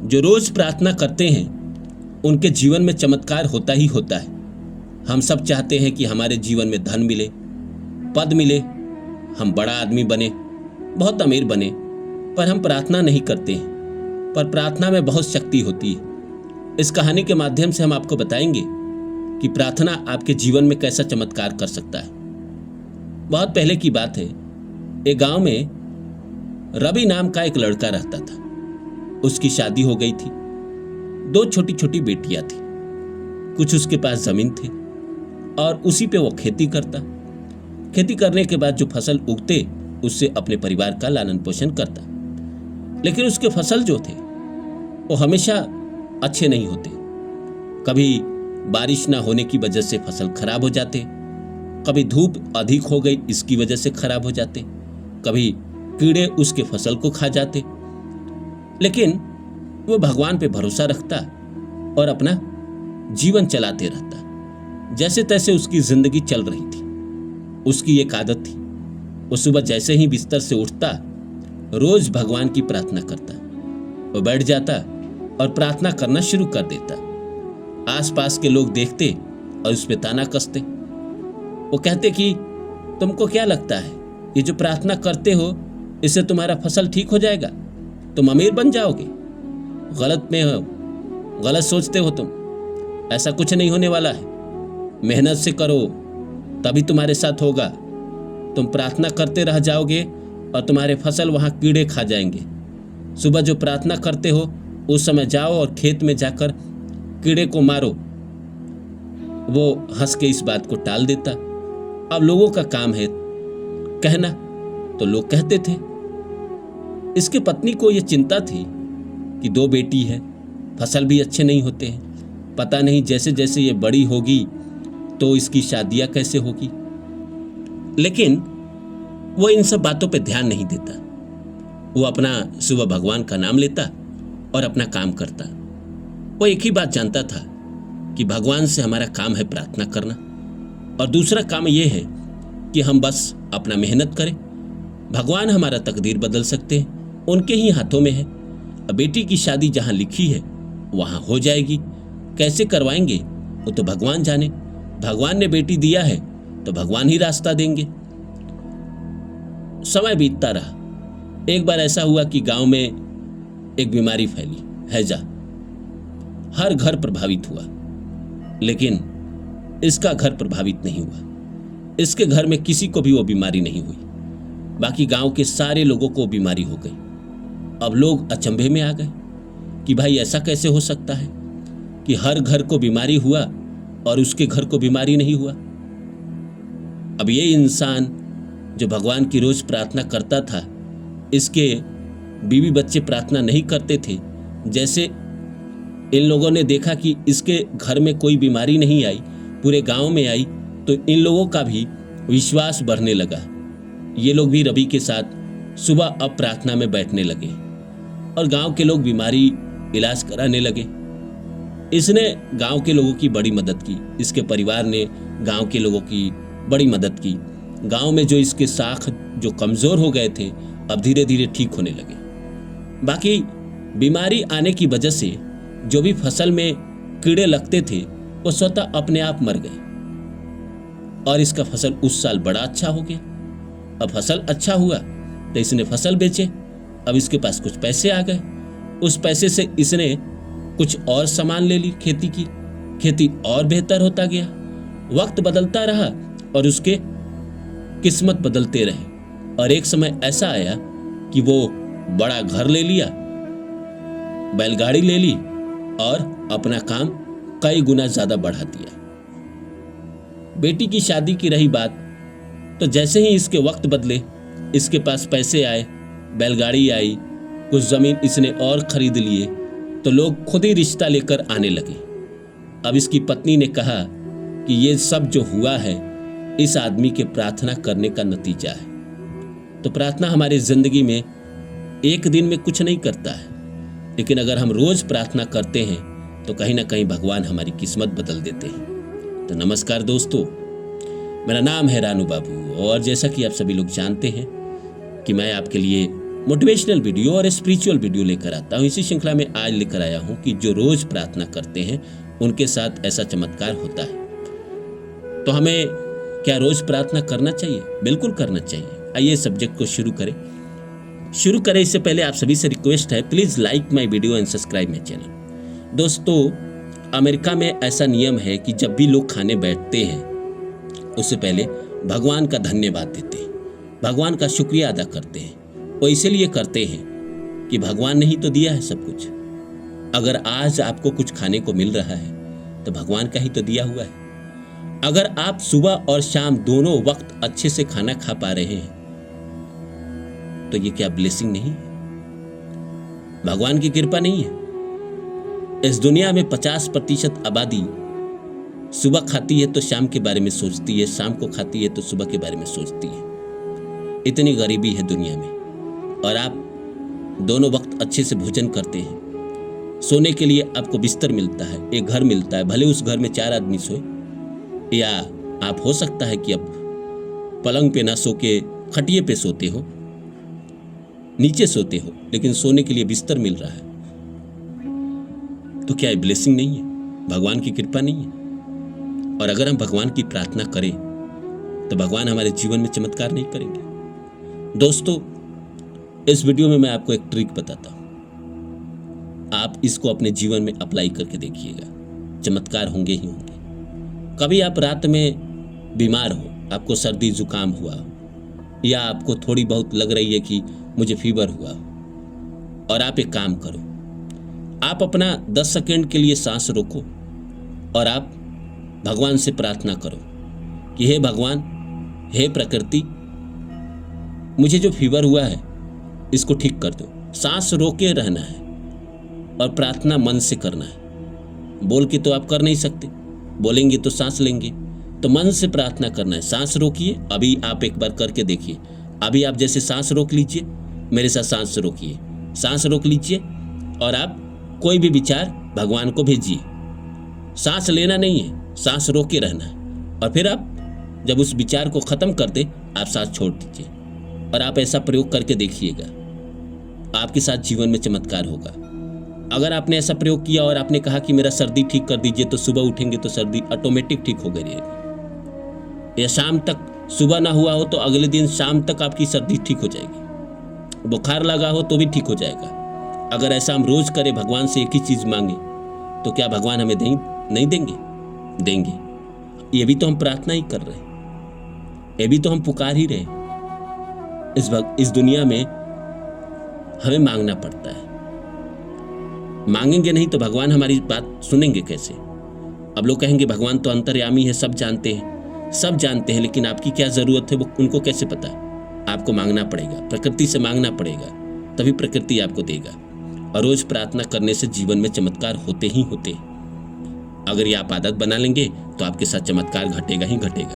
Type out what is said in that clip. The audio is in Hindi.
जो रोज प्रार्थना करते हैं उनके जीवन में चमत्कार होता ही होता है। हम सब चाहते हैं कि हमारे जीवन में धन मिले, पद मिले, हम बड़ा आदमी बने, बहुत अमीर बने, पर हम प्रार्थना नहीं करते हैं। पर प्रार्थना में बहुत शक्ति होती है। इस कहानी के माध्यम से हम आपको बताएंगे कि प्रार्थना आपके जीवन में कैसा चमत्कार कर सकता है। बहुत पहले की बात है, एक गांव में रवि नाम का एक लड़का रहता था। उसकी शादी हो गई थी, 2 छोटी छोटी बेटियां थी। कुछ उसके पास जमीन थी और उसी पे वो खेती करता। खेती करने के बाद जो फसल उगते उससे अपने परिवार का लालन पोषण करता। लेकिन उसके फसल जो थे वो हमेशा अच्छे नहीं होते। कभी बारिश ना होने की वजह से फसल खराब हो जाते, कभी धूप अधिक हो गई इसकी वजह से खराब हो जाते, कभी कीड़े उसके फसल को खा जाते। लेकिन वो भगवान पे भरोसा रखता और अपना जीवन चलाते रहता। जैसे तैसे उसकी जिंदगी चल रही थी। उसकी एक आदत थी, वो सुबह जैसे ही बिस्तर से उठता रोज भगवान की प्रार्थना करता। वो बैठ जाता और प्रार्थना करना शुरू कर देता। आसपास के लोग देखते और उस पे ताना कसते। वो कहते कि तुमको क्या लगता है, ये जो प्रार्थना करते हो इससे तुम्हारा फसल ठीक हो जाएगा, तुम अमीर बन जाओगे, गलत में हो, गलत सोचते हो तुम, ऐसा कुछ नहीं होने वाला है। मेहनत से करो तभी तुम्हारे साथ होगा। तुम प्रार्थना करते रह जाओगे और तुम्हारे फसल वहां कीड़े खा जाएंगे। सुबह जो प्रार्थना करते हो उस समय जाओ और खेत में जाकर कीड़े को मारो। वो हंस के इस बात को टाल देता। अब लोगों का काम है कहना, तो लोग कहते थे। इसकी पत्नी को यह चिंता थी कि 2 बेटी है, फसल भी अच्छे नहीं होते हैं, पता नहीं जैसे जैसे ये बड़ी होगी तो इसकी शादियां कैसे होगी। लेकिन वो इन सब बातों पे ध्यान नहीं देता। वो अपना सुबह भगवान का नाम लेता और अपना काम करता। वो एक ही बात जानता था कि भगवान से हमारा काम है प्रार्थना करना, और दूसरा काम ये है कि हम बस अपना मेहनत करें। भगवान हमारा तकदीर बदल सकते हैं, उनके ही हाथों में है। अब बेटी की शादी जहां लिखी है वहां हो जाएगी, कैसे करवाएंगे वो तो भगवान जाने। भगवान ने बेटी दिया है तो भगवान ही रास्ता देंगे। समय बीतता रहा। एक बार ऐसा हुआ कि गांव में एक बीमारी फैली, हैजा। हर घर प्रभावित हुआ, लेकिन इसका घर प्रभावित नहीं हुआ। इसके घर में किसी को भी वो बीमारी नहीं हुई। बाकी गांव के सारे लोगों को बीमारी हो गई। अब लोग अचंभे में आ गए कि भाई ऐसा कैसे हो सकता है कि हर घर को बीमारी हुआ और उसके घर को बीमारी नहीं हुआ। अब ये इंसान जो भगवान की रोज प्रार्थना करता था, इसके बीवी बच्चे प्रार्थना नहीं करते थे। जैसे इन लोगों ने देखा कि इसके घर में कोई बीमारी नहीं आई, पूरे गांव में आई, तो इन लोगों का भी विश्वास बढ़ने लगा। ये लोग भी रवि के साथ सुबह अब प्रार्थना में बैठने लगे और गांव के लोग बीमारी इलाज कराने लगे। इसने गांव के लोगों की बड़ी मदद की। इसके परिवार ने गांव के लोगों की बड़ी मदद की। गांव में जो इसके साख जो कमजोर हो गए थे अब धीरे धीरे ठीक होने लगे। बाकी बीमारी आने की वजह से जो भी फसल में कीड़े लगते थे वो स्वतः अपने आप मर गए और इसका फसल उस साल बड़ा अच्छा हो गया। अब फसल अच्छा हुआ तो इसने फसल बेचे। अब इसके पास कुछ पैसे आ गए। उस पैसे से इसने कुछ और सामान ले ली, खेती की। खेती और बेहतर होता गया। वक्त बदलता रहा और उसके किस्मत बदलते रहे। और एक समय ऐसा आया कि वो बड़ा घर ले लिया, बैलगाड़ी ले ली और अपना काम कई गुना ज्यादा बढ़ा दिया। बेटी की शादी की रही बात, तो जैसे ही इसके वक्त बदले, इसके पास पैसे आए, बैलगाड़ी आई, कुछ जमीन इसने और खरीद लिए, तो लोग खुद ही रिश्ता लेकर आने लगे। अब इसकी पत्नी ने कहा कि ये सब जो हुआ है इस आदमी के प्रार्थना करने का नतीजा है। तो प्रार्थना हमारी जिंदगी में एक दिन में कुछ नहीं करता है, लेकिन अगर हम रोज प्रार्थना करते हैं तो कहीं ना कहीं भगवान हमारी किस्मत बदल देते हैं। तो नमस्कार दोस्तों, मेरा नाम है रानू बाबू और जैसा कि आप सभी लोग जानते हैं कि मैं आपके लिए मोटिवेशनल वीडियो और स्पिरिचुअल वीडियो लेकर आता हूँ। इसी श्रृंखला में आज लेकर आया हूँ कि जो रोज प्रार्थना करते हैं उनके साथ ऐसा चमत्कार होता है। तो हमें क्या रोज प्रार्थना करना चाहिए? बिल्कुल करना चाहिए। आइए सब्जेक्ट को शुरू करें। इससे पहले आप सभी से रिक्वेस्ट है, please like my video and subscribe my channel. दोस्तों, अमेरिका में ऐसा नियम है कि जब भी लोग खाने बैठते हैं उससे पहले भगवान का धन्यवाद देते हैं, भगवान का शुक्रिया अदा करते हैं। वो इसीलिए करते हैं कि भगवान ने ही तो दिया है सब कुछ। अगर आज आपको कुछ खाने को मिल रहा है तो भगवान का ही तो दिया हुआ है। अगर आप सुबह और शाम दोनों वक्त अच्छे से खाना खा पा रहे हैं तो ये क्या ब्लेसिंग नहीं है? भगवान की कृपा नहीं है? इस दुनिया में 50% आबादी सुबह खाती है तो शाम के बारे में सोचती है, शाम को खाती है तो सुबह के बारे में सोचती है। इतनी गरीबी है दुनिया में, और आप दोनों वक्त अच्छे से भोजन करते हैं। सोने के लिए आपको बिस्तर मिलता है, एक घर मिलता है, भले उस घर में 4 आदमी सोए, या आप हो सकता है कि अब पलंग पे ना सो के खटिए पे सोते हो, नीचे सोते हो, लेकिन सोने के लिए बिस्तर मिल रहा है। तो क्या ये ब्लेसिंग नहीं है? भगवान की कृपा नहीं है? और अगर हम भगवान की प्रार्थना करें तो भगवान हमारे जीवन में चमत्कार नहीं करेंगे? दोस्तों, इस वीडियो में मैं आपको एक ट्रिक बताता हूं, आप इसको अपने जीवन में अप्लाई करके देखिएगा, चमत्कार होंगे ही होंगे। कभी आप रात में बीमार हो, आपको सर्दी जुकाम हुआ, या आपको थोड़ी बहुत लग रही है कि मुझे फीवर हुआ, और आप एक काम करो, आप अपना 10 सेकंड के लिए सांस रोको और आप भगवान से प्रार्थना करो कि हे भगवान, हे प्रकृति, मुझे जो फीवर हुआ है इसको ठीक कर दो। सांस रोके रहना है और प्रार्थना मन से करना है। बोल के तो आप कर नहीं सकते, बोलेंगे तो सांस लेंगे, तो मन से प्रार्थना करना है। सांस रोकिए, अभी आप एक बार करके देखिए। अभी आप जैसे सांस रोक लीजिए, मेरे साथ सांस रोकिए, सांस रोक लीजिए, और आप कोई भी विचार भगवान को भेजिए। सांस लेना नहीं है, सांस रोके रहना है, और फिर आप जब उस विचार को खत्म कर दे, आप सांस छोड़ दीजिए। और आप ऐसा प्रयोग करके देखिएगा, आपके साथ जीवन में चमत्कार होगा। अगर आपने ऐसा प्रयोग किया और आपने कहा कि मेरा सर्दी ठीक कर दीजिए, तो सुबह उठेंगे तो सर्दी ऑटोमेटिक ठीक हो गई। या शाम तक सुबह ना हुआ हो तो अगले दिन शाम तक आपकी सर्दी ठीक हो जाएगी। बुखार लगा हो तो भी ठीक हो जाएगा। अगर ऐसा हम रोज करें, भगवान से एक ही चीज मांगे, तो क्या भगवान हमें नहीं देंगे? देंगे। ये भी तो हम प्रार्थना ही कर रहे हैं, ये भी तो हम पुकार ही रहे हैं। इस दुनिया में हमें मांगना पड़ता है। मांगेंगे नहीं तो भगवान हमारी बात सुनेंगे कैसे? अब लोग कहेंगे भगवान तो अंतर्यामी है, सब जानते हैं, लेकिन आपकी क्या जरूरत है वो उनको कैसे पता है? आपको मांगना पड़ेगा, प्रकृति से मांगना पड़ेगा, तभी प्रकृति आपको देगा। और रोज प्रार्थना करने से जीवन में चमत्कार होते ही होते। अगर ये आप आदत बना लेंगे तो आपके साथ चमत्कार घटेगा ही घटेगा।